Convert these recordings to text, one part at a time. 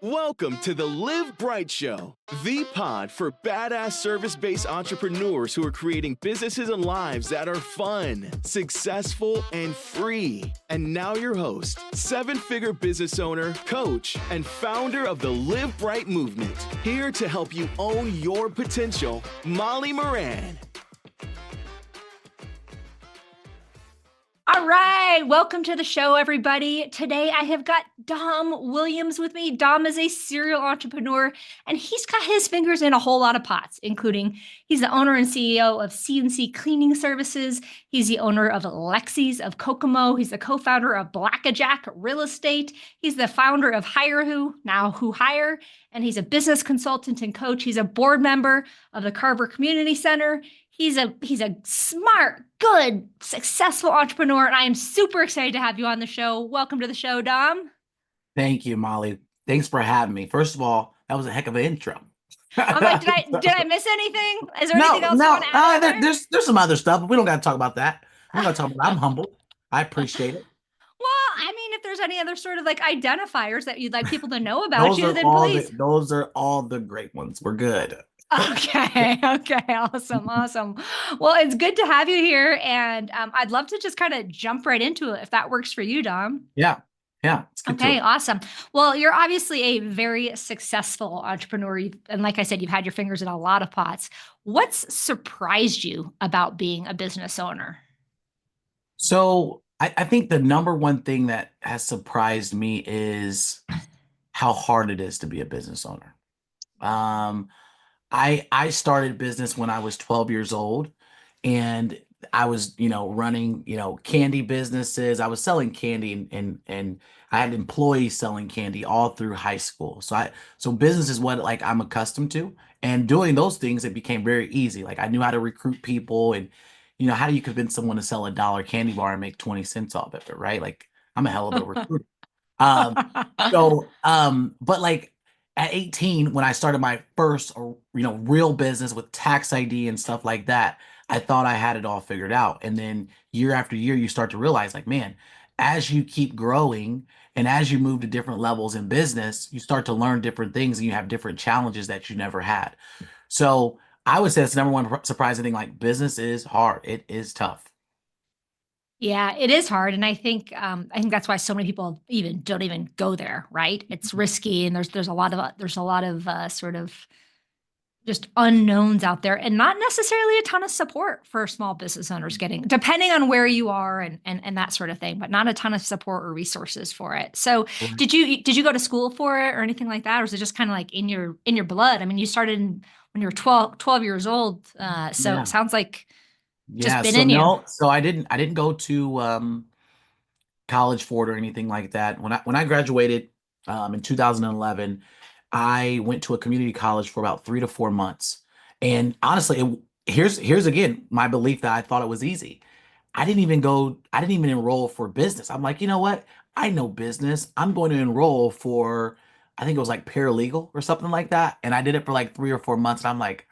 Welcome to the Live Bright Show, the pod for badass service-based entrepreneurs who are creating businesses and lives that are fun, successful, and free. And now your host, seven-figure business owner, coach, and founder of the Live Bright movement, here to help you own your potential, Molly Moran. All right, welcome to the show, everybody. Today I have got Dom Williams with me. Dom is a serial entrepreneur, and he's got his fingers in a whole lot of pots, including he's the owner and CEO of C&C Cleaning Services. He's the owner of Lexi's of Kokomo. He's the co-founder of Blackajack Real Estate. He's the founder of Hire Who, now Who Hire, and he's a business consultant and coach. He's a board member of the Carver Community Center. He's a smart, good, successful entrepreneur, and I am super excited to have you on the show. Welcome to the show, Dom. Thank you, Molly. Thanks for having me. First of all, that was a heck of an intro. I'm like, did I miss anything? Is there anything else you want to add? There's some other stuff, but we don't got to talk about that. I'm going to talk about. I'm humble. I appreciate it. Well, I mean, if there's any other sort of like identifiers that you'd like people to know about you, then please. Those are all the great ones. We're good. Okay. Awesome. Well, it's good to have you here. And I'd love to just kind of jump right into it if that works for you, Dom. Yeah. It's good. Okay, awesome. Well, you're obviously a very successful entrepreneur. And like I said, you've had your fingers in a lot of pots. What's surprised you about being a business owner? So I think the number one thing that has surprised me is how hard it is to be a business owner. I started business when I was 12 years old, and I was, running, candy businesses. I was selling candy and I had employees selling candy all through high school. So business is what I'm accustomed to, and doing those things, it became very easy. Like I knew how to recruit people, and how do you convince someone to sell a $1 candy bar and make 20 cents off of it, right? Like I'm a hell of a recruiter. But at 18, when I started my first, real business with tax ID and stuff like that, I thought I had it all figured out. And then year after year, you start to realize man, as you keep growing and as you move to different levels in business, you start to learn different things and you have different challenges that you never had. So I would say that's the number one surprising thing. Business is hard. It is tough. Yeah, it is hard. And I think that's why so many people don't even go there, right? It's risky. And there's a lot of sort of just unknowns out there, and not necessarily a ton of support for small business owners depending on where you are and that sort of thing, but not a ton of support or resources for it. So did you go to school for it or anything like that? Or is it just kind of in your blood? I mean, you started when you were 12 years old. So It sounds like just been in you. No, so I didn't go to college for it or anything like that. When I graduated in 2011, I went to a community college for about 3 to 4 months. And honestly, here's again my belief that I thought it was easy. I didn't even enroll for business. I'm like, you know what? I know business. I'm going to enroll for, I think it was paralegal or something like that. And I did it for 3 or 4 months. And I'm like,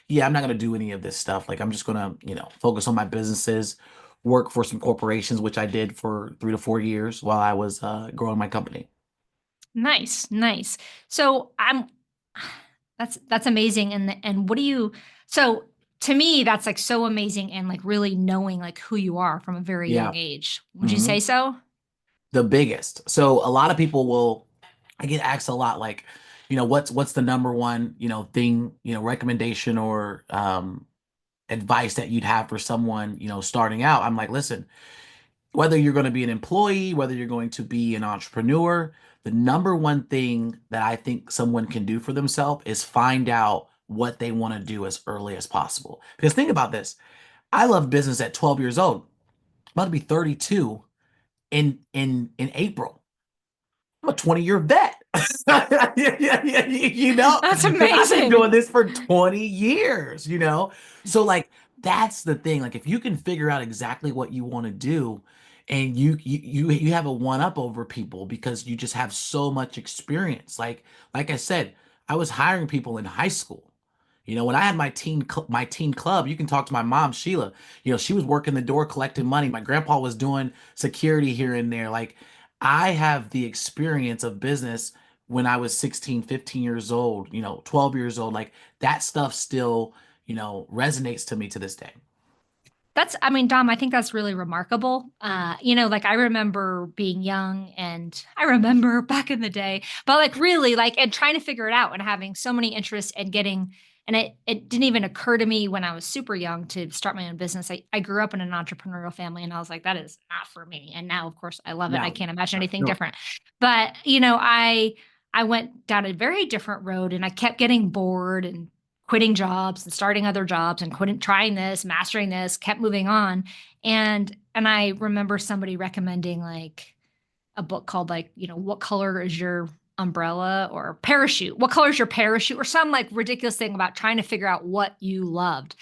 yeah, I'm not going to do any of this stuff. I'm just going to, focus on my businesses, work for some corporations, which I did for 3 to 4 years while I was growing my company. Nice. So that's amazing. And so to me, that's so amazing. And really knowing who you are from a very young age. Would you say so? The biggest. So a lot of people I get asked a lot, what's the number one, thing, recommendation or advice that you'd have for someone, starting out. I'm like, listen, whether you're going to be an employee, whether you're going to be an entrepreneur, the number one thing that I think someone can do for themselves is find out what they want to do as early as possible. Because think about this. I love business at 12 years old. I'm about to be 32 in April. I'm a 20-year vet. That's amazing. I've been doing this for 20 years, So that's the thing. If you can figure out exactly what you want to do, and you have a one-up over people because you just have so much experience. Like I said, I was hiring people in high school. When I had my teen club, you can talk to my mom, Sheila. She was working the door collecting money. My grandpa was doing security here and there. I have the experience of business when I was 16, 15 years old, 12 years old, like that stuff still, resonates to me to this day. I mean, Dom, I think that's really remarkable. Like I remember being young and I remember back in the day, but like really like, and trying to figure it out and having so many interests and and it didn't even occur to me when I was super young to start my own business. I grew up in an entrepreneurial family and I was like, that is not for me. And now, of course, I love it. I Now, can't imagine anything no, different. But, I went down a very different road and I kept getting bored and quitting jobs and starting other jobs and quitting trying this, mastering this, kept moving on. And I remember somebody recommending like a book called like, what color is your umbrella or parachute? What color is your parachute? Or some like ridiculous thing about trying to figure out what you loved.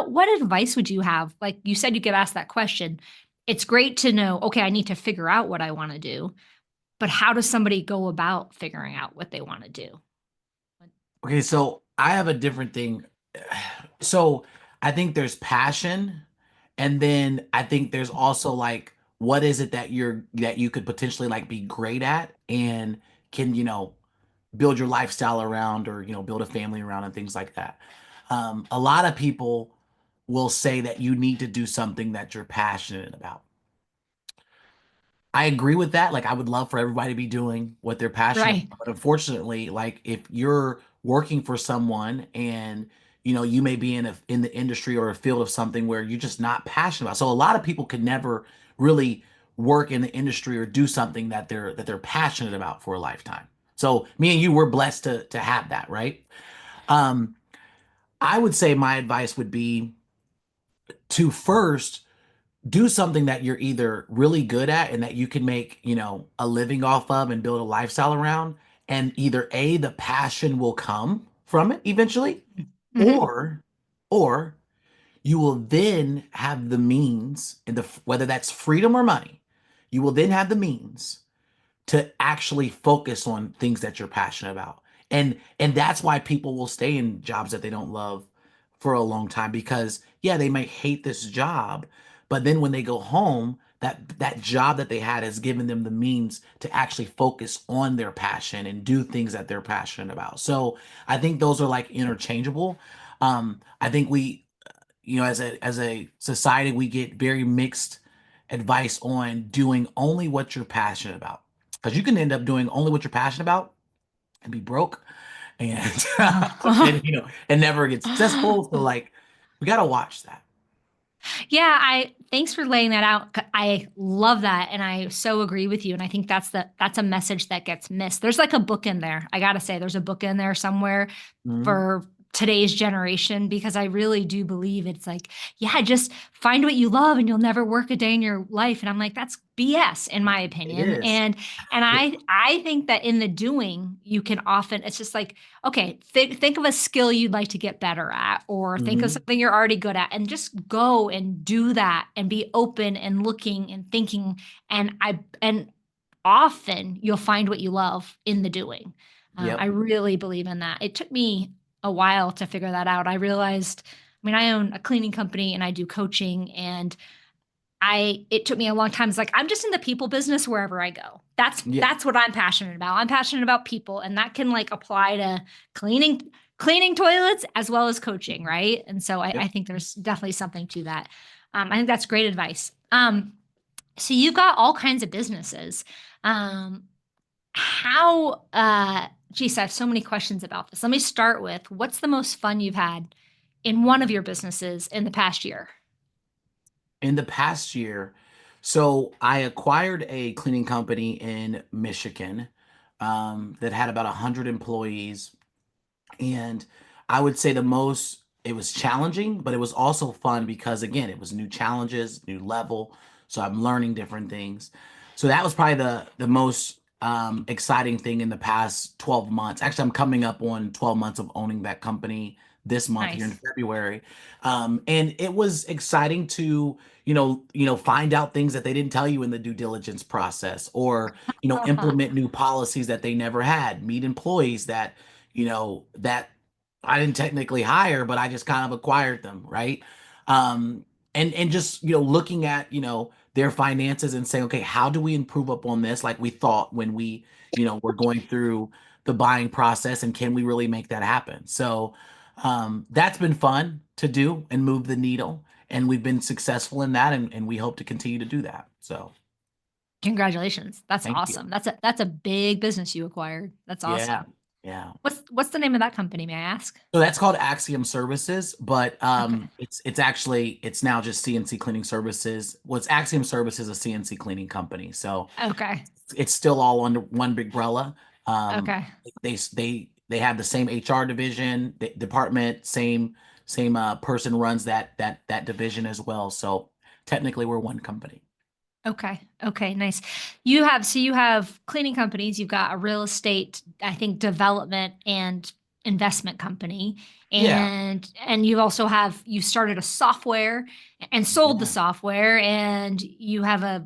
What advice would you have? Like you said, you get asked that question. It's great to know, okay, I need to figure out what I want to do, but how does somebody go about figuring out what they want to do? okay, so I have a different thing. So I think there's passion, and then I think there's also like what is it that you could potentially like be great at and can, build your lifestyle around, or, build a family around and things like that. A lot of people will say that you need to do something that you're passionate about. I agree with that. Like, I would love for everybody to be doing what they're passionate Right. about. But unfortunately, like if you're working for someone and you may be in the industry or a field of something where you're just not passionate about. So a lot of people could never really work in the industry or do something that they're passionate about for a lifetime. So me and you were blessed to have that, right? Um, I would say my advice would be to first do something that you're either really good at and that you can make, a living off of and build a lifestyle around. And either A, the passion will come from it eventually, Mhm. or, or you will then have the means, whether that's freedom or money, you will then have the means to actually focus on things that you're passionate about. And that's why people will stay in jobs that they don't love for a long time, because yeah, they might hate this job, but then when they go home, that job that they had has given them the means to actually focus on their passion and do things that they're passionate about. So I think those are like interchangeable. I think we, as a society, we get very mixed advice on doing only what you're passionate about, because you can end up doing only what you're passionate about and be broke and and never get successful. So like we got to watch that. Yeah, I thanks for laying that out. I love that and I so agree with you and I think that's a message that gets missed. There's like a book in there. I got to say there's a book in there somewhere Mhm. for today's generation because I really do believe it's like, yeah, just find what you love and you'll never work a day in your life. And I'm like, that's BS in my It opinion. is. And Yeah. I think that in the doing, you can often it's just like, okay, think of a skill you'd like to get better at, or think of Mhm. something you're already good at, and just go and do that and be open and looking and thinking. And often you'll find what you love in the doing. I Yep. really believe in that. It took me a while to figure that out. I realized, I mean, I own a cleaning company and I do coaching, and it took me a long time. It's like I'm just in the people business wherever I go. Yeah. That's what I'm passionate about. I'm passionate about people, and that can like apply to cleaning cleaning toilets as well as coaching, right? And so I Yep. think there's definitely something to that. I think that's great advice. So you've got all kinds of businesses. Um, geez, I have so many questions about this. Let me start with what's the most fun you've had in one of your businesses in the past year? In the past year, so I acquired a cleaning company in Michigan, that had about 100 employees. And I would say it was challenging, but it was also fun because again, it was new challenges, new level. So I'm learning different things. So that was probably the most exciting thing in the past 12 months. Actually, I'm coming up on 12 months of owning that company this month here in Nice. February. And it was exciting to, find out things that they didn't tell you in the due diligence process, or, implement new policies that they never had, meet employees that I didn't technically hire, but I just kind of acquired them, right? And just, looking at, their finances and saying, okay, how do we improve upon this? Like we thought when we, were going through the buying process, and can we really make that happen? So that's been fun to do and move the needle. And we've been successful in that, and we hope to continue to do that. So Congratulations. That's thank you. awesome. That's a big business you acquired. That's Yeah. awesome. Yeah. What's the name of that company, may I ask? So that's called Axiom Services, but Okay. it's now just C&C Cleaning Services. What's Axiom Services, a C&C cleaning company. So Okay. it's still all under one big umbrella. Um, Okay. they have the same HR division, department, same person runs that division as well. So technically we're one company. Okay. Okay. Nice. So you have cleaning companies, you've got a real estate, I think, development and investment company. Yeah. And you started a software and sold the Yeah. software, and you have a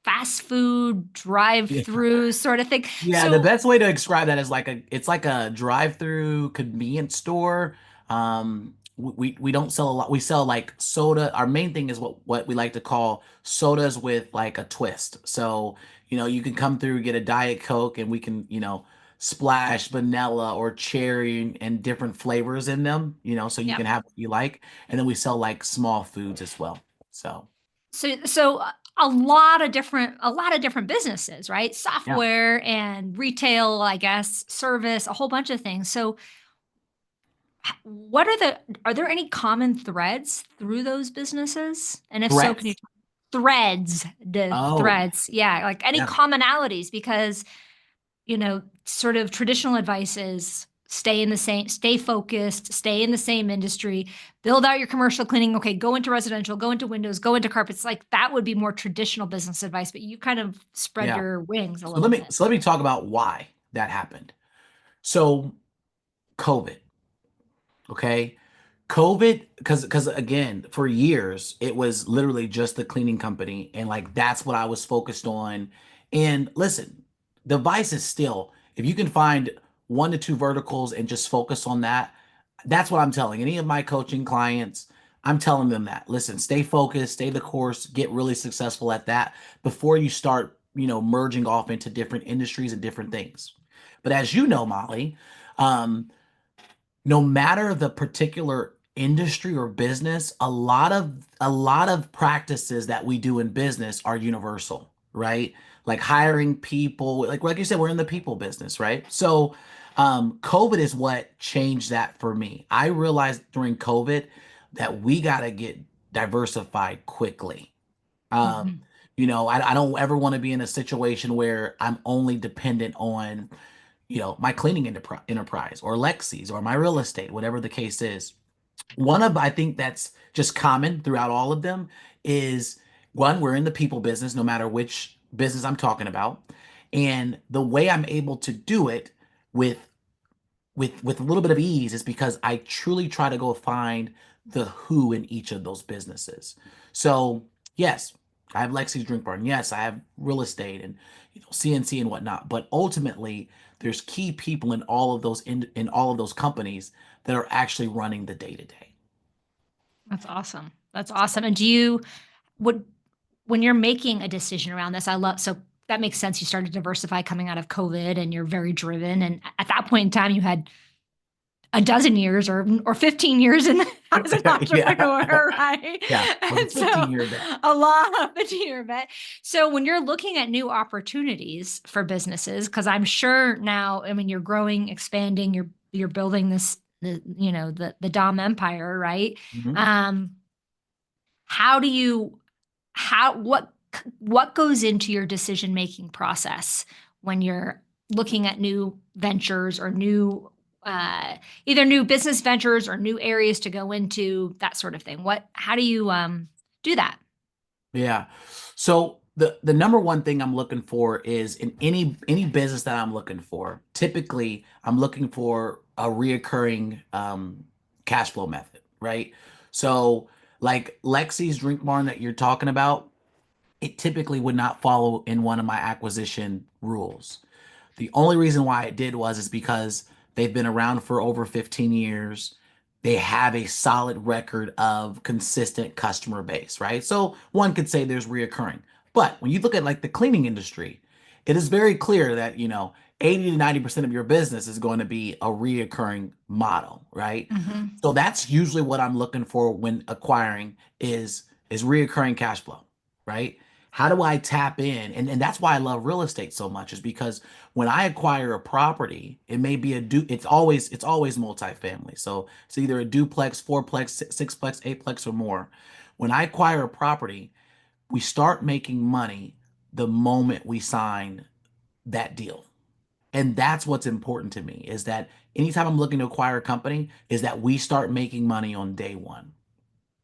fast food Yeah. drive-through sort of thing. Yeah, the So best way to describe that is it's like a drive-through convenience store. We don't sell a lot. We sell like soda. Our main thing is what we like to call sodas with like a twist. So, you can come through, get a Diet Coke, and we can, splash vanilla or cherry and different flavors in them, so you yeah. can have what you like. And then we sell like small foods as well. So, So a lot of different businesses, right? yeah. Software and retail, I guess, service, a whole bunch of things. So are there any common threads through those businesses? And if so, can you Threats. the Oh, threads? Yeah, like any yeah. commonalities, because sort of traditional advice is stay focused, stay in the same industry, build out your commercial cleaning. Okay, go into residential, go into windows, go into carpets. Like that would be more traditional business advice, but you kind of spread Yeah. your wings a So little bit. let me talk about why that happened. So COVID, okay? COVID, because again, for years it was literally just the cleaning company, and like that's what I was focused on. And listen, the vice is still, if you can find one to two verticals and just focus on that, that's what I'm telling any of my coaching clients. I'm telling them that. Listen, stay focused, stay the course, get really successful at that before you start, merging off into different industries and different things. But as you know, Molly, um, no matter the particular industry or business, a lot of practices that we do in business are universal, right? Like hiring people, like you said, we're in the people business, right? So COVID is what changed that for me. I realized during COVID that we got to get diversified quickly. Um, Mhm. I don't ever want to be in a situation where I'm only dependent on, my cleaning enterprise or Lexi's or my real estate, whatever the case is. I think that's just common throughout all of them is one, we're in the people business, no matter which business I'm talking about. And the way I'm able to do it with with a little bit of ease is because I truly try to go find the who in each of those businesses. So yes, I have Lexi's Drink Bar, and yes, I have real estate and CNC and whatnot. But ultimately, there's key people in all of those in all of those companies that are actually running the day to day. That's awesome. That's awesome. And would when you're making a decision around this, so that makes sense. You started to diversify coming out of COVID, and you're very driven. And at that point in time, you had a dozen years or 15 years in as an Yeah, entrepreneur, right? yeah, it was a And so 15-year bet. a lot of 15-year bet. So when you're looking at new opportunities for businesses, because I'm sure now, I mean, you're growing, expanding, you're building the Dom empire, right? Mhm. Um, how do you how what goes into your decision making process when you're looking at new ventures or new either new business ventures or new areas to go into, that sort of thing? How do you do that? Yeah. So the number one thing I'm looking for is in any business that I'm looking for, typically I'm looking for a reoccurring cash flow method, right? So like Lexi's Drink Barn that you're talking about, it typically would not follow in one of my acquisition rules. The only reason why it did was is because they've been around for over 15 years. they have a solid record of consistent customer base, right? So one could say there's reoccurring. But when you look at like the cleaning industry, it is very clear that, 80 to 90% of your business is going to be a reoccurring model, right? Mhm. So that's usually what I'm looking for when acquiring is reoccurring cash flow, right? How do I tap in? And that's why I love real estate so much, is because when I acquire a property, it may be it's always multifamily. So it's either a duplex, fourplex, sixplex, eightplex, or more. When I acquire a property, we start making money the moment we sign that deal. And that's what's important to me, is that anytime I'm looking to acquire a company, is that we start making money on day one.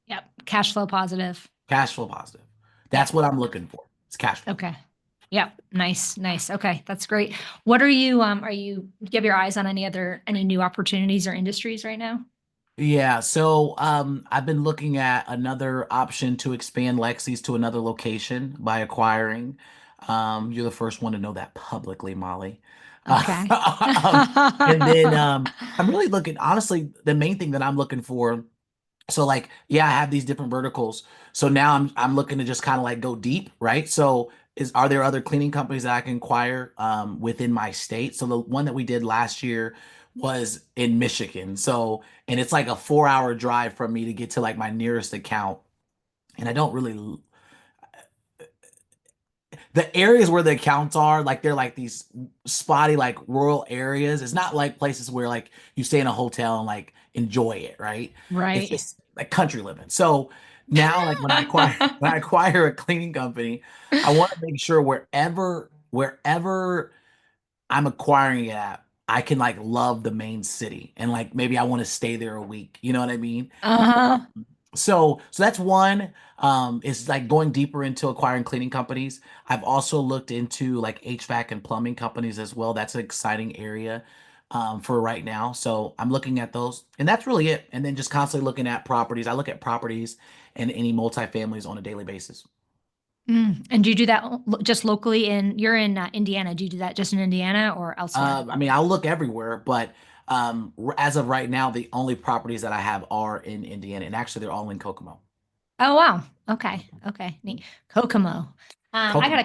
Yep. Cash flow positive. Cash flow positive. That's Yep. what I'm looking for. It's cash flow. Okay. Yep. Nice. Nice. Okay. That's great. What do you have your eyes on any new opportunities or industries right now? Yeah, so I've been looking at another option to expand Lexi's to another location by acquiring. You're the first one to know that publicly, Molly. Okay. And then I'm really looking, honestly, the main thing that I'm looking for. So like, yeah, I have these different verticals. So now I'm looking to just kind of like go deep, right? So are there other cleaning companies that I can acquire within my state? So the one that we did last year was in Michigan. So, and it's like a 4-hour drive from me to get to like my nearest account. And I don't really, the areas where the accounts are, like they're like these spotty, like rural areas. It's not like places where like you stay in a hotel and like enjoy it, right? It's Right. just like country living. So now, like when I acquire a cleaning company, I want to make sure wherever I'm acquiring it at, I can like love the main city, and like maybe I want to stay there a week. You know what I mean? Uh-huh. So that's one, is like going deeper into acquiring cleaning companies. I've also looked into like HVAC and plumbing companies as well. That's an exciting area for right now. So I'm looking at those, and that's really it. And then just constantly looking at properties. I look at properties and any multifamilies on a daily basis. And do you do that just locally you're in Indiana? Do you do that just in Indiana or elsewhere? I mean, I'll look everywhere, but as of right now, the only properties that I have are in Indiana, and actually they're all in Kokomo. Oh wow. Okay. Okay. Neat. Kokomo. Kokomo. I gotta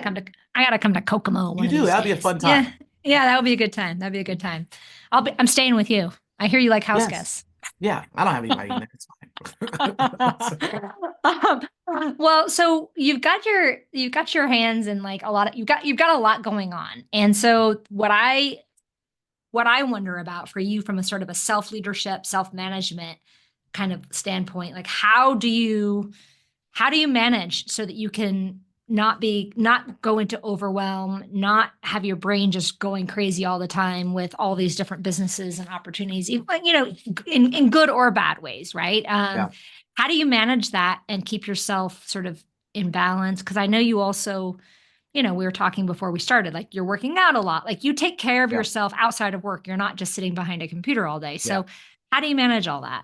come to Kokomo one You of do. these That'd be a days. fun Yeah. time. Yeah, that would be a good time. That'd be a good time. I'm staying with you. I hear you like house Yes. guests. Yeah. I don't have anybody in there. It's fine. Um, well, so you've got your hands in like a lot of you've got a lot going on. And so what I wonder about for you from a sort of a self-leadership, self-management kind of standpoint, like how do you manage so that you can not go into overwhelm, not have your brain just going crazy all the time with all these different businesses and opportunities, even, in good or bad ways, right? Yeah. How do you manage that and keep yourself sort of in balance? Because I know you also, we were talking before we started, like you're working out a lot, like you take care of Yeah. yourself outside of work. You're not just sitting behind a computer all day. Yeah. So how do you manage all that?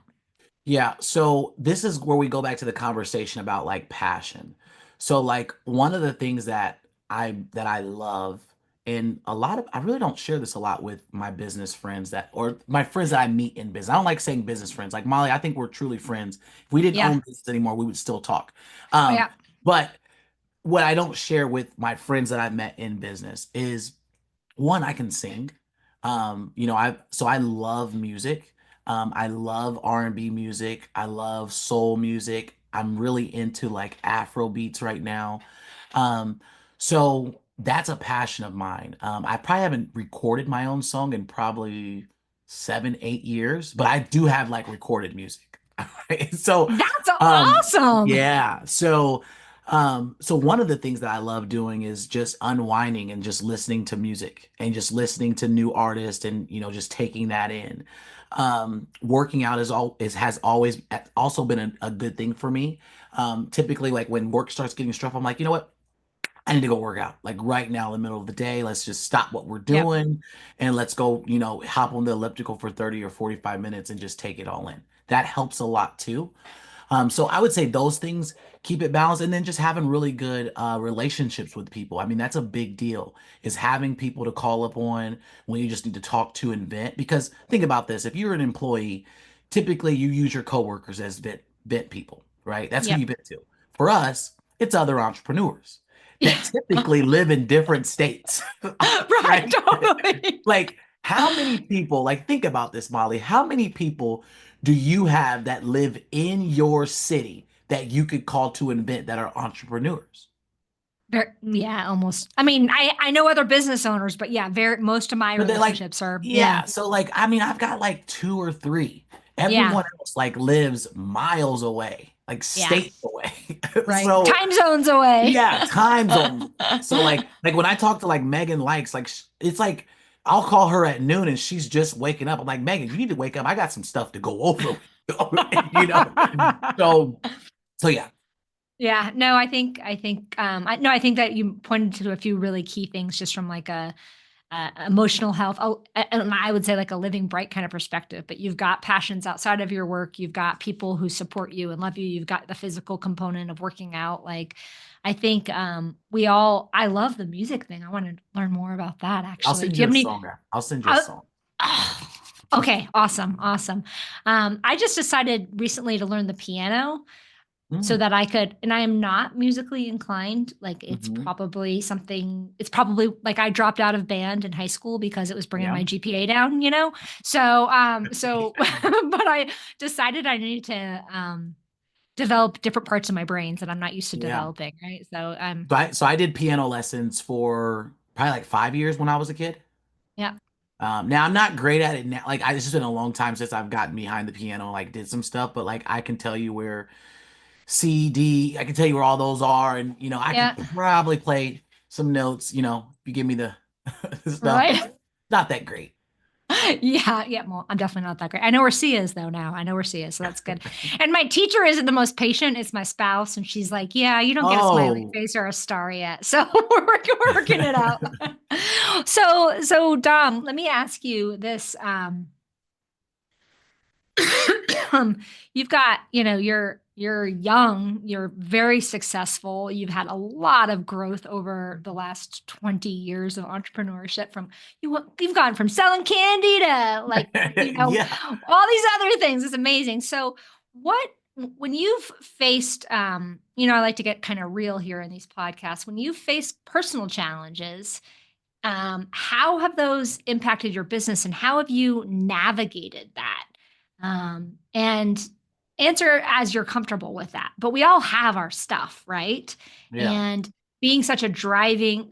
Yeah. So this is where we go back to the conversation about like passion. So like one of the things that I love, and I really don't share this a lot with my business friends or my friends that I meet in business. I don't like saying business friends. Like Molly, I think we're truly friends. If we didn't Yeah. own business anymore, we would still talk. Oh, Um, yeah. but what I don't share with my friends that I've met in business is, one, I can sing. I love music. I love R&B music. I love soul music. I'm really into like Afro beats right now. Um, so that's a passion of mine. I probably haven't recorded my own song in probably 7, 8 years, but I do have like recorded music. Right? So, That's um, awesome. yeah. So one of the things that I love doing is just unwinding and just listening to music and just listening to new artists and just taking that in. Working out has always also been a good thing for me. Typically, like when work starts getting stressful, I'm like, you know what? I need to go work out. Like right now, in the middle of the day, let's just stop what we're Yep. doing and let's go, hop on the elliptical for 30 or 45 minutes and just take it all in. That helps a lot too. So I would say those things keep it balanced, and then just having really good relationships with people. I mean, that's a big deal, is having people to call upon when you just need to talk to and vent. Because think about this, if you're an employee, typically you use your coworkers as vent people, right? That's who Yep. you vent to. For us, it's other entrepreneurs Yeah. that typically live in different states, Right. right? Totally. Like, how many people, like, think about this, Molly. How many people do you have that live in your city that you could call to an event that are entrepreneurs? Yeah, almost. I mean, I know other business owners, but yeah, most of my But they're like, relationships are, yeah, yeah. So, like, I mean, I've got like two or three. yeah, Everyone else like lives miles away, like yeah, states away. right. So, Time zones away. yeah, time zone. So, like when I talk to like Megan Likes, like it's like I'll call her at noon and she's just waking up. I'm like, Megan, you need to wake up. I got some stuff to go over with you, you know. So, so yeah. Yeah, no, I think that you pointed to a few really key things just from like a emotional health. Oh, and I would say like a living bright kind of perspective, but you've got passions outside of your work. You've got people who support you and love you. You've got the physical component of working out. Like, I think I love the music thing. I want to learn more about that I'll actually. send Do you you have a any? song. I'll send you a Uh, song. okay, awesome, awesome. I just decided recently to learn the piano so Mm, that I could, and I am not musically inclined. Like mhm. it's probably like I dropped out of band in high school because it was bringing Yeah. my GPA down, you know? So, but I decided I needed to, develop different parts of my brains that I'm not used to Yeah. developing. Right. So I did piano lessons for probably like 5 years when I was a kid. Yeah. Now I'm not great at it now. Like it's just been a long time since I've gotten behind the piano, like did some stuff, but like I can tell you where C, D, I can tell you where all those are, and I could Yeah. probably play some notes, if you give me the, the stuff, Right. but not that great. Yeah, yeah. Well, I'm definitely not that great. I know where C is though now. I know where C is, so that's good. And my teacher isn't the most patient. It's my spouse, and she's like, "Yeah, you don't get a smiley Oh, face or a star yet." So we're working it out. So Dom, let me ask you this. You've got, you're young, you're very successful. You've had a lot of growth over the last 20 years of entrepreneurship you've gone from selling candy to like, yeah. all these other things. It's amazing. So when you've faced, I like to get kind of real here in these podcasts, when you've faced personal challenges, how have those impacted your business and how have you navigated that? And answer as you're comfortable with that. But we all have our stuff, right? Yeah. And being such a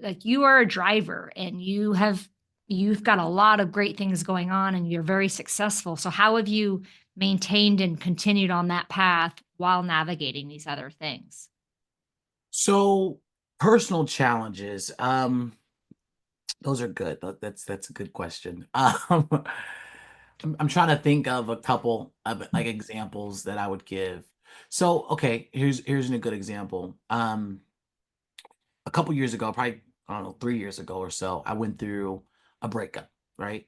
like you are a driver and you've got a lot of great things going on and you're very successful. So how have you maintained and continued on that path while navigating these other things? So personal challenges, those are good. That's a good question. I'm trying to think of a couple of like examples that I would give. So, okay, here's a good example. A couple years ago, probably I don't know, 3 years ago or so, I went through a breakup, right?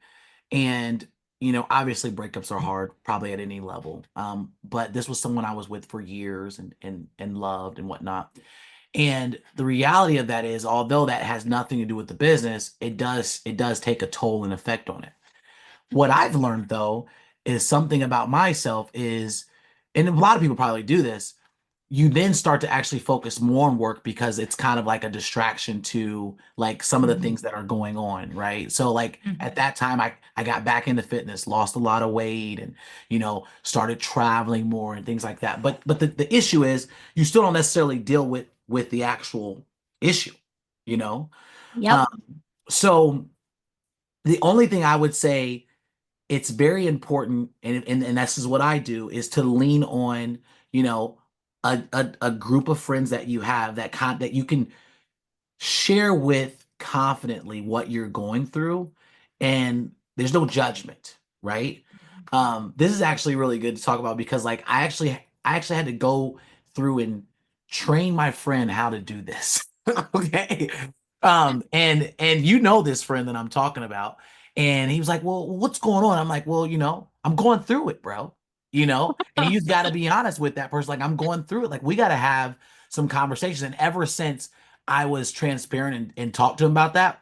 And obviously breakups are hard, probably at any level. But this was someone I was with for years and loved and whatnot. And the reality of that is, although that has nothing to do with the business, it does take a toll and effect on it. What I've learned though is something about myself is, and a lot of people probably do this, you then start to actually focus more on work because it's kind of like a distraction to like some of the Mhm. things that are going on, right? So like Mhm. at that time I got back into fitness, lost a lot of weight and started traveling more and things like that. But the issue is you still don't necessarily deal with the actual issue, you know? Yep. Um, so the only thing I would say it's very important, and this is what I do, is to lean on, you know, a group of friends that you have that you can share with confidently what you're going through, and there's no judgment, right? This is actually really good to talk about because like I actually had to go through and train my friend how to do this. Okay. And this friend that I'm talking about. And he was like, well, what's going on? I'm like, well, I'm going through it, bro. And you've got to be honest with that person. Like, I'm going through it. Like, we got to have some conversations. And ever since I was transparent and talked to him about that,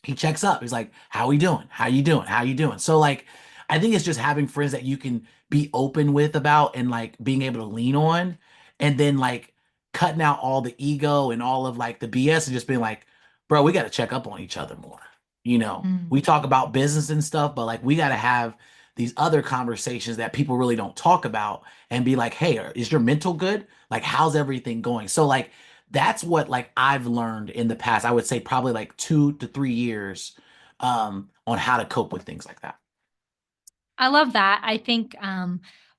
he checks up. He's like, how we doing? How you doing? How you doing? So like, I think it's just having friends that you can be open with about and like being able to lean on, and then like cutting out all the ego and all of like the BS and just being like, bro, we got to check up on each other more. You know, we Mm. talk about business and stuff, but like we got to have these other conversations that people really don't talk about and be like, hey, is your mental good? Like, how's everything going? So like that's what like I've learned in the past, I would say probably like 2 to 3 years on how to cope with things like that. I love that. I think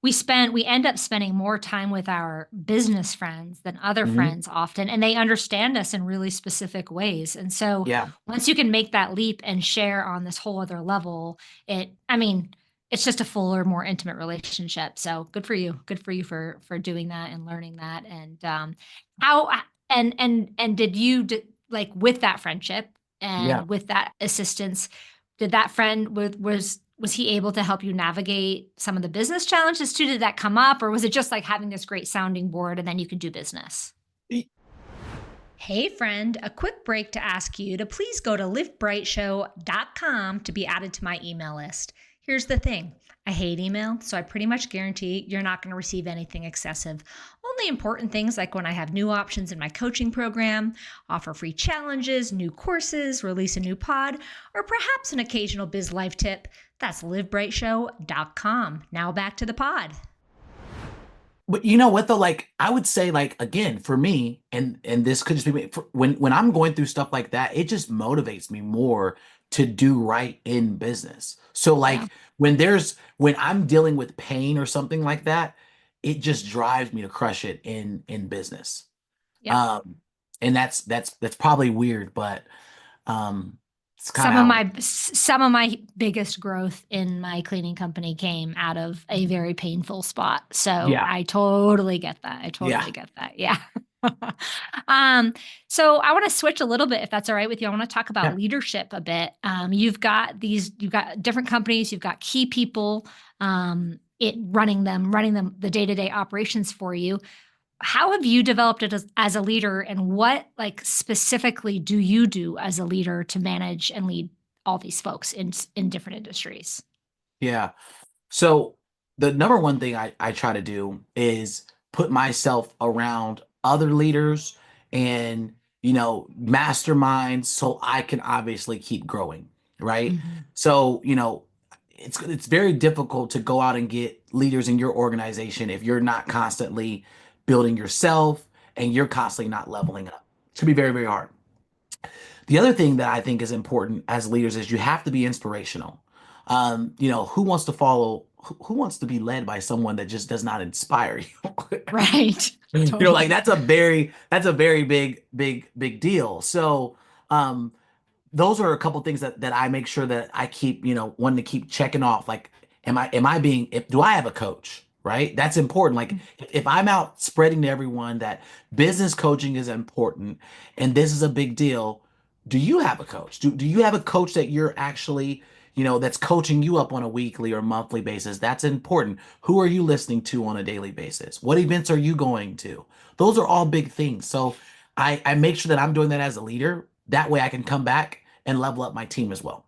we end up spending more time with our business friends than other Mhm. friends often, and they understand us in really specific ways. And so Yeah. once you can make that leap and share on this whole other level, I mean, it's just a fuller, more intimate relationship. So good for you. Good for you for doing that and learning that. And how and did you like with that friendship Yeah. and with that assistance, did that friend was he able to help you navigate some of the business challenges too? Did that come up, or was it just like having this great sounding board and then you could do business? Y- Hey, friend, a quick break to ask you to please go to livebrightshow.com to be added to my email list. Here's the thing. I hate email, so I pretty much guarantee you're not going to receive anything excessive. Only important things like when I have new options in my coaching program, offer free challenges, new courses, release a new pod, or perhaps an occasional biz life tip. That's livebrightshow.com. Now back to the pod. But you know what though? Like I would say, like again, for me, and this could just be me, when I'm going through stuff like that, it just motivates me more to do right in business. So Yeah. like when I'm dealing with pain or something like that, it just drives me to crush it in business. Yep. Um, and that's probably weird, but it's kind of Some of how it my some of my biggest growth in my cleaning company came out of a very painful spot. So Yeah, I totally get that. I yeah, totally get that. Yeah. um, so I want to switch a little bit, if that's all right with you. I want to talk about yeah, leadership a bit. You've got different companies, you've got key people, running them, the day-to-day operations for you. How have you developed it as a leader, and what like specifically do you do as a leader to manage and lead all these folks in different industries? yeah. So the number one thing I try to do is put myself around other leaders and masterminds so I can obviously keep growing, right? Mhm. So, it's very difficult to go out and get leaders in your organization if you're not constantly building yourself and you're constantly not leveling up. It should be very, very hard. The other thing that I think is important as leaders is you have to be inspirational. Who wants to follow, who wants to be led by someone that just does not inspire you? Right. Like Totally. that's a very big, big, big deal. So, um, those are a couple things that I make sure that I keep, wanting to keep checking off. Like, do I have a coach? Right? That's important. Like, if I'm out spreading to everyone that business coaching is important and this is a big deal, do you have a coach? Do you have a coach that you're actually, that's coaching you up on a weekly or monthly basis? That's important. Who are you listening to on a daily basis? What events are you going to? Those are all big things. So I make sure that I'm doing that as a leader. That way I can come back and level up my team as well.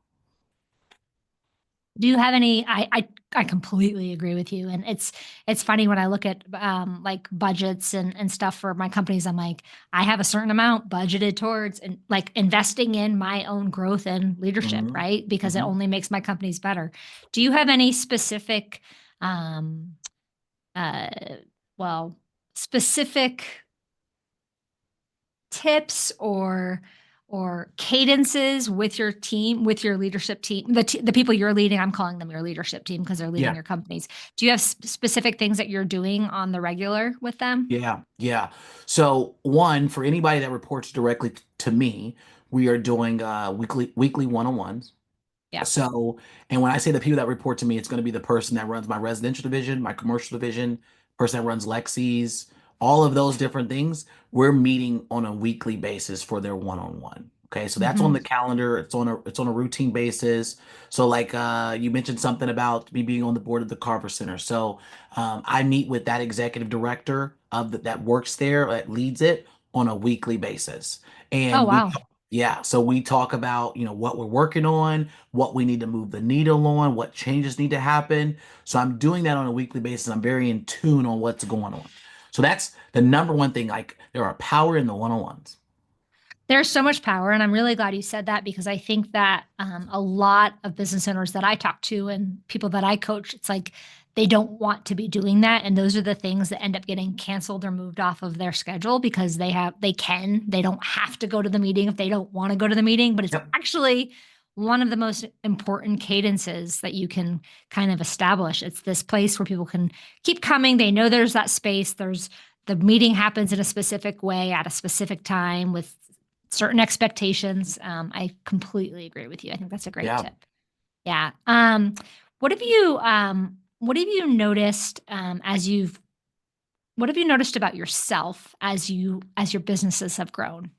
Do you have any I completely agree with you, and it's funny when I look at like budgets and stuff for my companies. I'm like, I have a certain amount budgeted towards and like investing in my own growth and leadership, Hmm. right? Because it Hmm. only makes my companies better. Do you have any specific um uh well, specific tips or cadences with your team, with your leadership team, the people you're leading? I'm calling them your leadership team because they're leading Yeah, your companies. Do you have specific things that you're doing on the regular with them? yeah, yeah. So one, for anybody that reports directly to me, we are doing weekly one-on-ones. Yeah. So, and when I say the people that report to me, it's going to be the person that runs my residential division, my commercial division, person that runs Lexi's, all of those different things. We're meeting on a weekly basis for their one-on-one. Okay, so that's on Hmm. the calendar. It's on a routine basis. So, like you mentioned something about me being on the board of the Carver Center. So, I meet with that executive director that works there, that leads it on a weekly basis, Oh, and we wow. Yeah. So we talk about, what we're working on, what we need to move the needle on, what changes need to happen. So I'm doing that on a weekly basis. I'm very in tune on what's going on. So that's the number one thing. Like there are power in the one-on-ones. There's so much power. And I'm really glad you said that because I think that a lot of business owners that I talk to and people that I coach, it's like they don't want to be doing that. And those are the things that end up getting canceled or moved off of their schedule because they don't have to go to the meeting if they don't want to go to the meeting. But it's Yep. actually one of the most important cadences that you can kind of establish. It's this place where people can keep coming. They know there's that space. The meeting happens in a specific way at a specific time with certain expectations. I completely agree with you. I think that's a great Yeah. tip. Yeah. What have you noticed what have you noticed about yourself as your businesses have grown?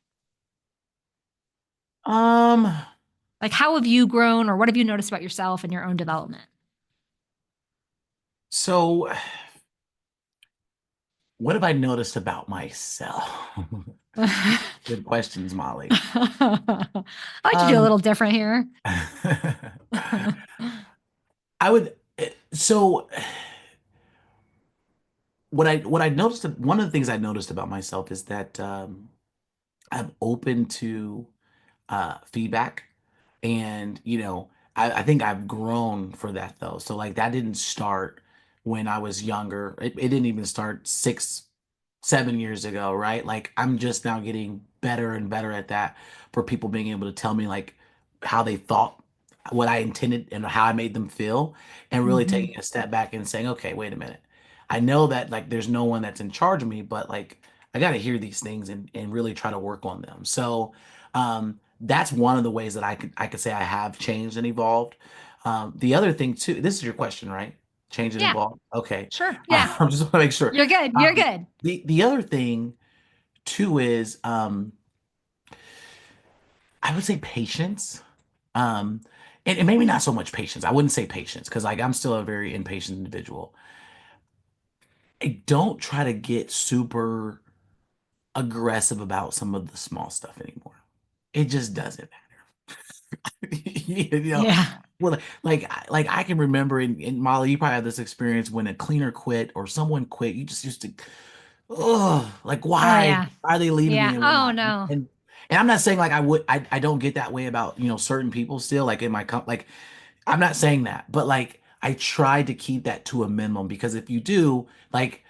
Um, Like how have you grown or what have you noticed about yourself and your own development? so what have I noticed about myself? Good questions, Molly. I like to do a Um, little different here. I would, so what I noticed, one of the things I noticed about myself is that I'm open to feedback. And, I think I've grown for that though. So like that didn't start when I was younger. It didn't even start 6, 7 years ago, right? Like I'm just now getting better and better at that for people being able to tell me like how they thought, what I intended and how I made them feel, and really Mhm. taking a step back and saying, okay, wait a minute. I know that like there's no one that's in charge of me, but like I got to hear these things and really try to work on them. So that's one of the ways that I could say I have changed and evolved. The other thing too, this is your question, right? Change and Yeah, evolve. Okay. sure. Yeah. I just want to make sure. You're good. You're Um, good. the other thing too is I would say patience. Um, and maybe not so much patience. I wouldn't say patience because like I'm still a very impatient individual. I don't try to get super aggressive about some of the small stuff anymore. It just doesn't matter. You know, Yeah. well, like I can remember in Molly, you probably had this experience when a cleaner quit or someone quit. You just used to, oh, like Oh why yeah. are they leaving me Yeah. and Oh whatnot? no. And I'm not saying like I don't get that way about certain people still like in my like I'm not saying that, but like I try to keep that to a minimum because if you do, like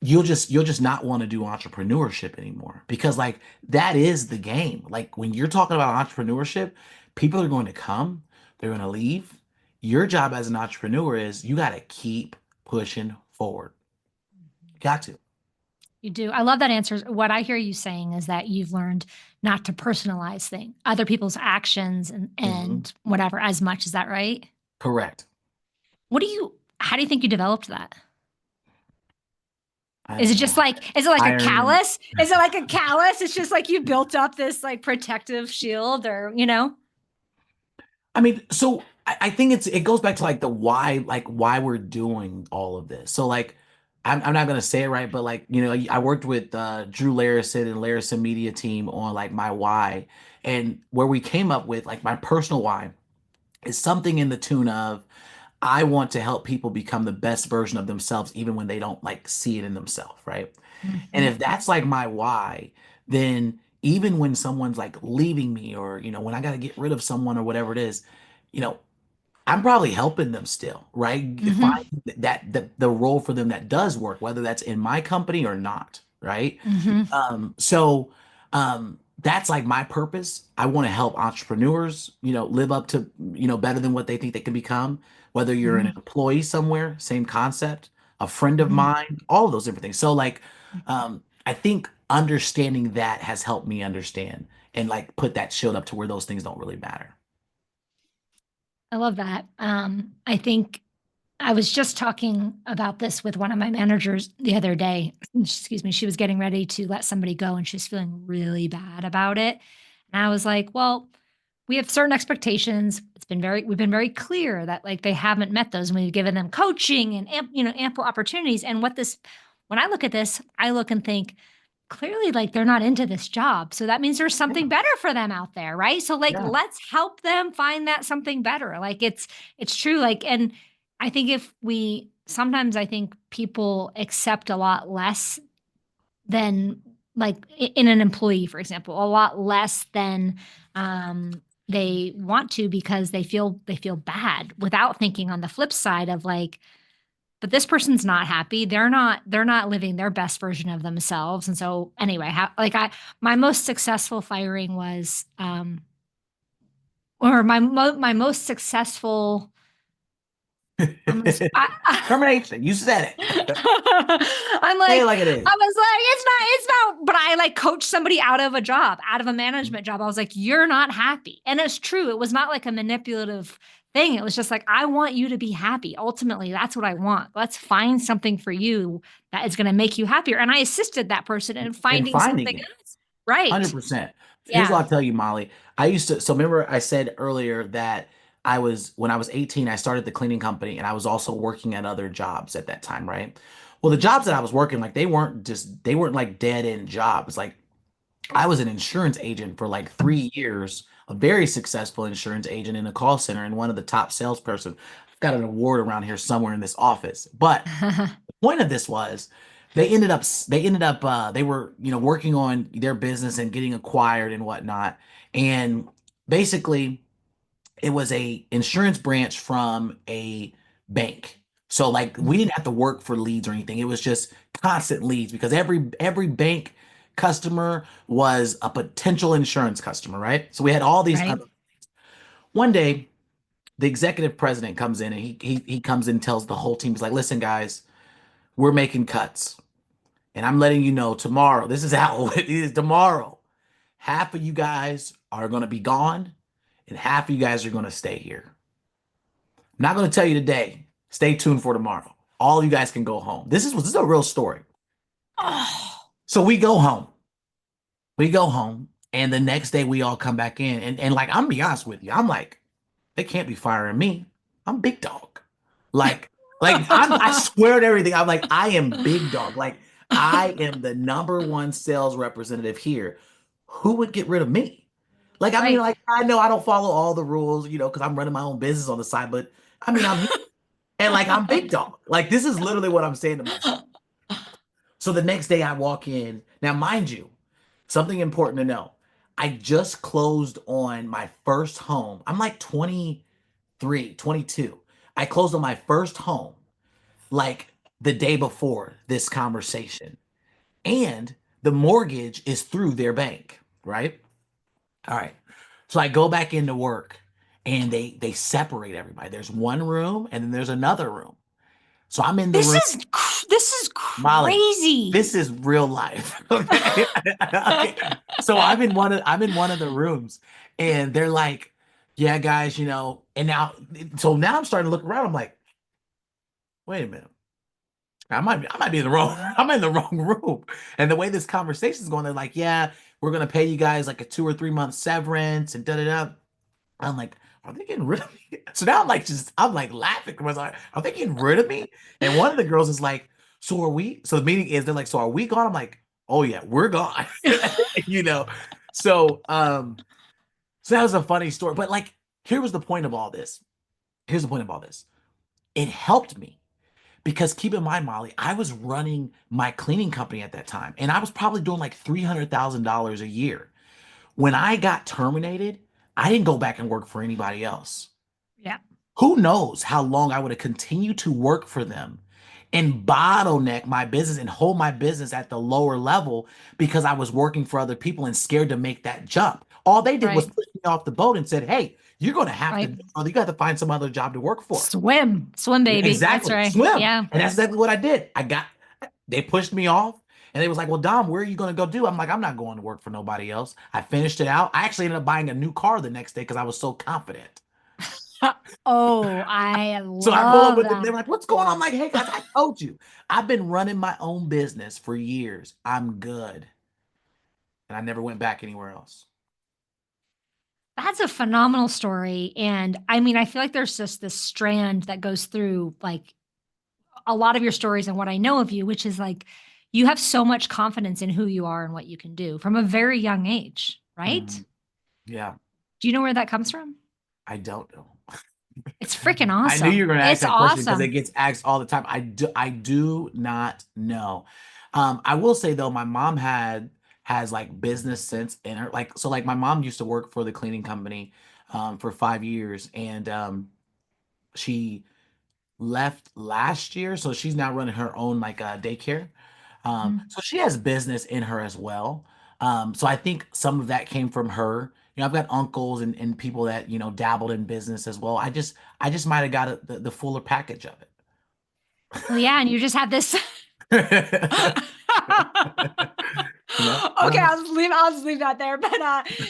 you'll just not want to do entrepreneurship anymore because like that is the game. Like when you're talking about entrepreneurship, people are going to come, they're going to leave. Your job as an entrepreneur is you got to keep pushing forward. Got to. You do. I love that answer. What I hear you saying is that you've learned not to personalize other people's actions and Mhm. whatever as much. Is that right? Correct. How do you think you developed that? I Is don't it know. just is it like a Iron. callus? Is it like a callus? It's just like you built up this like protective shield or. I mean, so I think it goes back to like why we're doing all of this. So like I'm not gonna say it right, but like, I worked with Drew Larison and Larison Media Team on like my why. And where we came up with like my personal why is something in the tune of I want to help people become the best version of themselves even when they don't like see it in themselves, right? And Mhm. if that's like my why, then even when someone's like leaving me or, when I got to get rid of someone or whatever it is, you know, I'm probably helping them still, right? Mhm. Find that the role for them that does work, whether that's in my company or not, right? Mhm. That's like my purpose. I want to help entrepreneurs, live up to, better than what they think they can become. Whether you're an Mhm. employee somewhere, same concept, a friend of Mhm. mine, all of those different things. So like, I think understanding that has helped me understand and like put that shield up to where those things don't really matter. I love that. I think I was just talking about this with one of my managers the other day. Excuse me. She was getting ready to let somebody go and she's feeling really bad about it. And I was like, well, we have certain expectations. We've been very clear that like they haven't met those and we've given them coaching and ample opportunities. And when I look at this, I look and think, clearly like they're not into this job. So that means there's something better for them out there, right? So like Yeah. let's help them find that something better. Like it's true. Like, and I think sometimes I think people accept a lot less than like in an employee, for example, a lot less than they want to because they feel bad without thinking on the flip side of like, but this person's not happy. They're not living their best version of themselves. And so anyway, my most successful firing was, or my most successful, Termination. You said it. I'm like, Say it like it is. I was like, it's not, but I like coached somebody out of a job, out of a management job. I was like, you're not happy. And it's true. It was not like a manipulative thing. It was just like, I want you to be happy. Ultimately, that's what I want. Let's find something for you that is going to make you happier. And I assisted that person in finding something it. else. Right. 100%. Here's what I'll tell you, Molly. So remember I said earlier that when I was 18, I started the cleaning company and I was also working at other jobs at that time, right? Well, the jobs that I was working, like they weren't like dead end jobs. Like I was an insurance agent for like 3 years, a very successful insurance agent in a call center and one of the top salesperson. I've got an award around here somewhere in this office. But the point of this was they were, working on their business and getting acquired and whatnot. And basically it was a insurance branch from a bank. So like we didn't have to work for leads or anything. It was just constant leads because every bank customer was a potential insurance customer, right? So we had all these other. One day, the executive president comes in and he comes in and tells the whole team, he's like, listen, guys, we're making cuts. And I'm letting you know tomorrow, this is how it is tomorrow. Half of you guys are going to be gone and half of you guys are going to stay here. I'm not going to tell you today. Stay tuned for tomorrow. All you guys can go home. This is a real story. Oh. So we go home. And the next day we all come back in. And like, I'm gonna be honest with you. I'm like, they can't be firing me. I'm big dog. Like I swear to everything. I'm like, I am big dog. Like I am the #1 sales representative here. Who would get rid of me? Like, I mean, like, I know I don't follow all the rules, because I'm running my own business on the side, but I mean, and like, I'm big dog. Like, this is literally what I'm saying to myself. So the next day I walk in. Now, mind you, something important to know. I just closed on my first home. I'm like 23, 22. I closed on my first home like the day before this conversation. And the mortgage is through their bank, right? All right. So I go back into work and they separate everybody. There's one room and then there's another room. So I'm in the room. This is crazy. Molly, this is real life. Okay. Okay. So I'm in one of the rooms and they're like, yeah, guys, and now I'm starting to look around. I'm like, wait a minute. I might be in the wrong. I'm in the wrong room. And the way this conversation is going, they're like, yeah, we're gonna pay you guys like a 2 or 3 month severance and da da da. I'm like, are they getting rid of me? So now I'm like laughing because are they getting rid of me? And one of the girls is like, so are we? So the meeting is, they're like, so are we gone? I'm like, oh yeah, we're gone. So that was a funny story. But like, here was the point of all this. It helped me. Because keep in mind, Molly, I was running my cleaning company at that time, and I was probably doing like $300,000 a year. When I got terminated, I didn't go back and work for anybody else. Yeah. Who knows how long I would have continued to work for them and bottleneck my business and hold my business at the lower level because I was working for other people and scared to make that jump. All they did was push me off the boat and said, hey, you're going to have to, you got to find some other job to work for. Swim, baby. Exactly. That's right. Swim. Yeah. And that's exactly what I did. They pushed me off and they was like, well, Dom, where are you going to go do? I'm like, I'm not going to work for nobody else. I finished it out. I actually ended up buying a new car the next day because I was so confident. Oh, I love So I pull up with them. They're like, what's going on? I'm like, hey, guys, I told you. I've been running my own business for years. I'm good. And I never went back anywhere else. That's a phenomenal story. And I mean, I feel like there's just this strand that goes through like a lot of your stories and what I know of you, which is like you have so much confidence in who you are and what you can do from a very young age, right? Yeah. Do you know where that comes from? I don't know. It's freaking I knew you awesome. were going to ask It's that question because it awesome. gets asked all the time. I do not know. I will say though, my mom has like business sense in her. Like, so like my mom used to work for the cleaning company for 5 years, and she left last year, so she's now running her own like daycare. Mhm. So she has business in her as well. So I think some of that came from her. You know, I've got uncles and people that, you know, dabbled in business as well. I just might have got the fuller package of Well, yeah, and you just have this. it. You know, I Okay, don't know. I'll just leave that there. But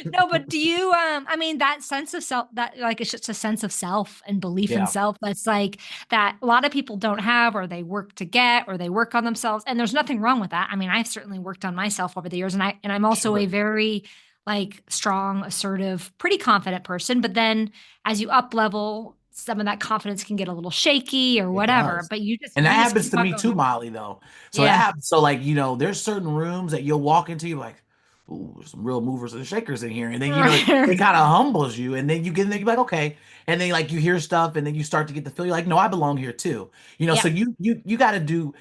no, but do you I mean that sense of self, that like it's just a sense of self and belief in Yeah, self that's like that a lot of people don't have, or they work to get, or they work on themselves. And there's nothing wrong with that. I mean, I've certainly worked on myself over the years, and I'm also a sure. very like strong, assertive, pretty confident person. But then as you up level, some of that confidence can get a little shaky or It whatever. does. But you And that just happens keep to on me too, going. Molly, though. So that Yeah. happens. So like, you know, there's certain rooms that you'll walk into, you're like, ooh, there's some real movers and shakers in here. And then, you know, it kind of humbles you. And then you get in there, you're like, okay. And then like you hear stuff and then you start to get the feel, you're like, no, I belong here too. You know, so Yep. you got to do,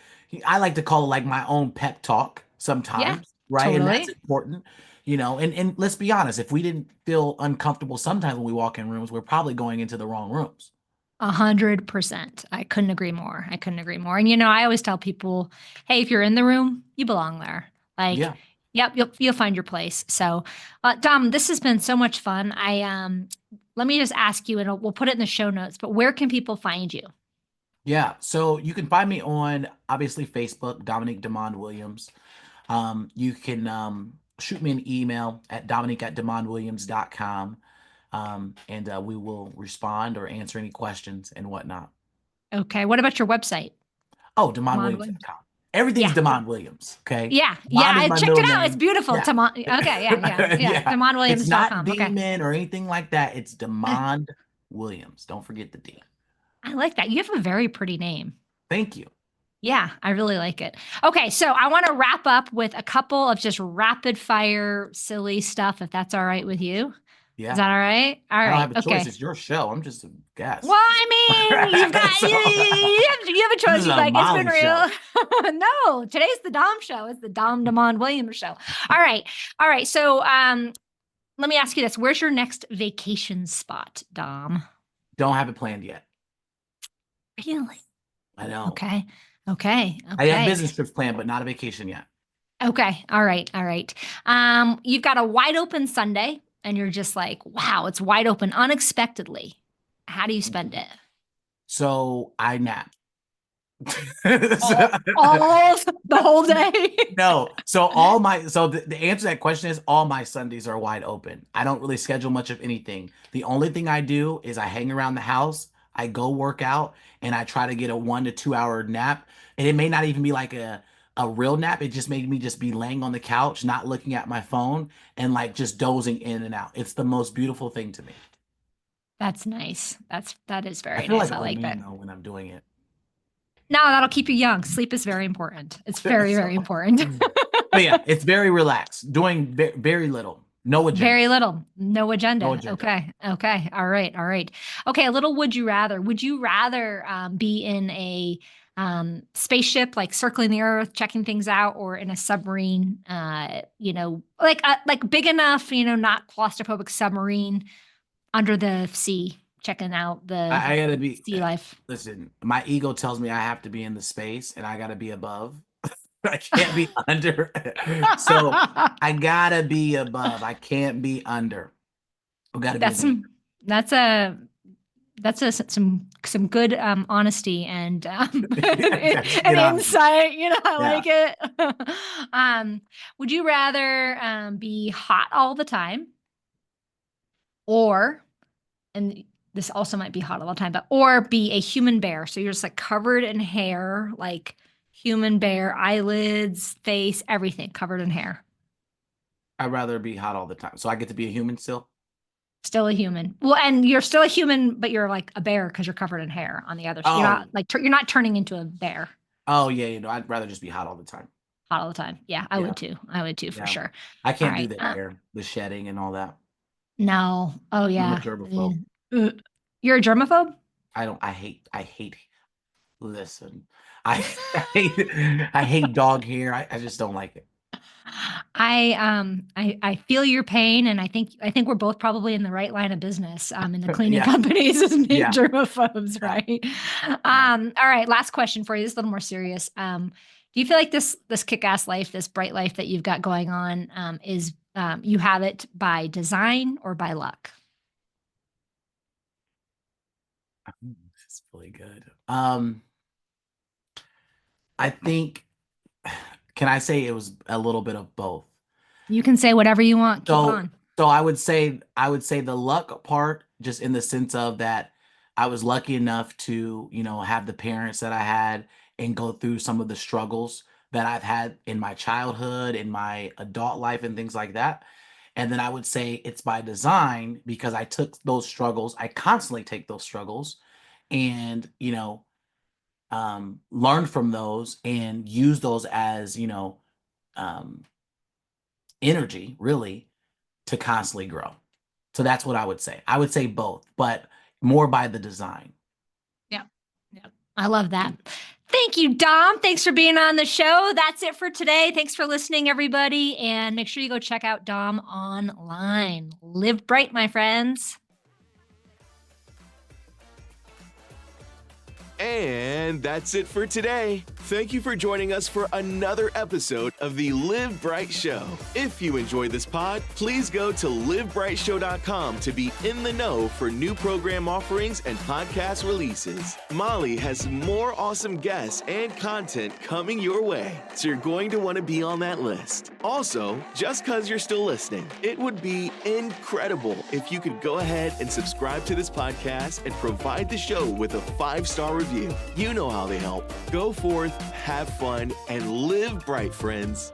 I like to call it like my own pep talk Yeah. sometimes, right? And that's Totally. important. You know, and let's be honest, if we didn't feel uncomfortable sometimes when we walk in rooms, we're probably going into the wrong rooms. 100%. I couldn't agree more. I couldn't agree more. And I always tell people, hey, if you're in the room, you belong there. Like, Yeah. yep, you'll find your place. So, Dom, this has been so much fun. Let me just ask you, and we'll put it in the show notes. But where can people find you? Yeah, so you can find me on obviously Facebook, Dominique Desmond Williams. You can shoot me an email at dominique@demondwilliams.com, and we will respond or answer any questions and whatnot. Okay. What about your website? Oh, Demond Williams. demondwilliams.com. Everything's Yeah. Demond Williams, okay? Yeah. Yeah. Demond is I my checked middle it out. It's name. beautiful. Yeah. Okay. Yeah. Yeah. Yeah. Yeah. It's not DemondWilliams.com. Okay. Demon or anything like that. It's Demond Williams. Don't forget the D. I like that. You have a very pretty name. Thank you. Yeah, I really like it. Okay, so I want to wrap up with a couple of just rapid fire silly stuff, if that's all right with you. Is Yeah. that all right? All I don't right. have a choice. Okay. It's your show. I'm just a guest. Well, I mean, you've got So, you have a this choice. is You a like it's been Molly show. real. No, today's the Dom show. It's the Dom Demond Williams show. All right. All right. So let me ask you this. Where's your next vacation spot, Dom? Don't have it planned yet. Really? I know. Okay. Okay. I have Okay. business trips planned, but not a vacation yet. Okay. All right. All right. You've got a wide open Sunday and you're just like, wow, it's wide open unexpectedly. How do you spend it? So I nap. All the whole day? No. So the answer to that question is all my Sundays are wide open. I don't really schedule much of anything. The only thing I do is I hang around the house, I go work out, and I try to get a 1 to 2 hour nap. And it may not even be like a real nap. It just made me just be laying on the couch, not looking at my phone, and like just dozing in and out. It's the most beautiful thing to me. That's nice. That is I very feel nice. like I like that. Ramin though when I'm doing it. No, that'll keep you young. Sleep is very important. It's very, very So, important. but yeah, it's very relaxed, doing very little, no agenda. Very little, no agenda. No agenda. Okay. Okay. All right. All right. Okay. A little would you rather? Would you rather be in a spaceship, like circling the earth, checking things out, or in a submarine, like big enough, not claustrophobic submarine under the sea, checking out I the gotta be. sea life? Listen, my ego tells me I have to be in the space, and I gotta be above. I can't be under. So I gotta be above. I can't be under. I gotta be. That's some good honesty and That's and good honesty. insight. I Yeah. like it. Would you rather be hot all the time, or, and this also might be hot all the time, or be a human bear? So you're just like covered in hair, like human bear, eyelids, face, everything covered in hair. I'd rather be hot all the time, so I get to be a human still. Still a human. Well, and you're still a human, but you're like a bear because you're covered in hair on the other side. You're not Oh, like you're not turning into a bear. oh yeah, I'd rather just be hot all the time. hot all the time. Yeah, I Yeah. would too. I would too, for Yeah. sure. I All can't do right. the hair, the shedding and all that. No. Oh, I'm a yeah. germaphobe. Uh, You're a germaphobe? I hate, listen, I, I hate dog hair. I just don't like it. I feel your pain, and I think we're both probably in the right line of business in the cleaning Yeah. companies as being Yeah. germaphobes, Yeah. right? Yeah. All right, last question for you. This is a little more serious. Do you feel like this kick-ass life, this bright life that you've got going on, is you have it by design or by luck? This is really good. I think, can I say it was a little bit of both? You can say whatever you want. Keep So, on. so I would say the luck part, just in the sense of that I was lucky enough to, have the parents that I had and go through some of the struggles that I've had in my childhood, in my adult life and things like that. And then I would say it's by design because I took those struggles. I constantly take those struggles and, learn from those and use those as, um, energy really to constantly grow. So that's what I would say. I would say both, but more by the design. Yeah. Yeah. I love that. Thank you, Dom. Thanks for being on the show. That's it for today. Thanks for listening, everybody. And make sure you go check out Dom online. Live bright, my friends. And that's it for today. Thank you for joining us for another episode of the Live Bright Show. If you enjoyed this pod, please go to livebrightshow.com to be in the know for new program offerings and podcast releases. Molly has more awesome guests and content coming your way, so you're going to want to be on that list. Also, just because you're still listening, it would be incredible if you could go ahead and subscribe to this podcast and provide the show with a 5-star review. You know how they help. Go forth, have fun, and live bright, friends.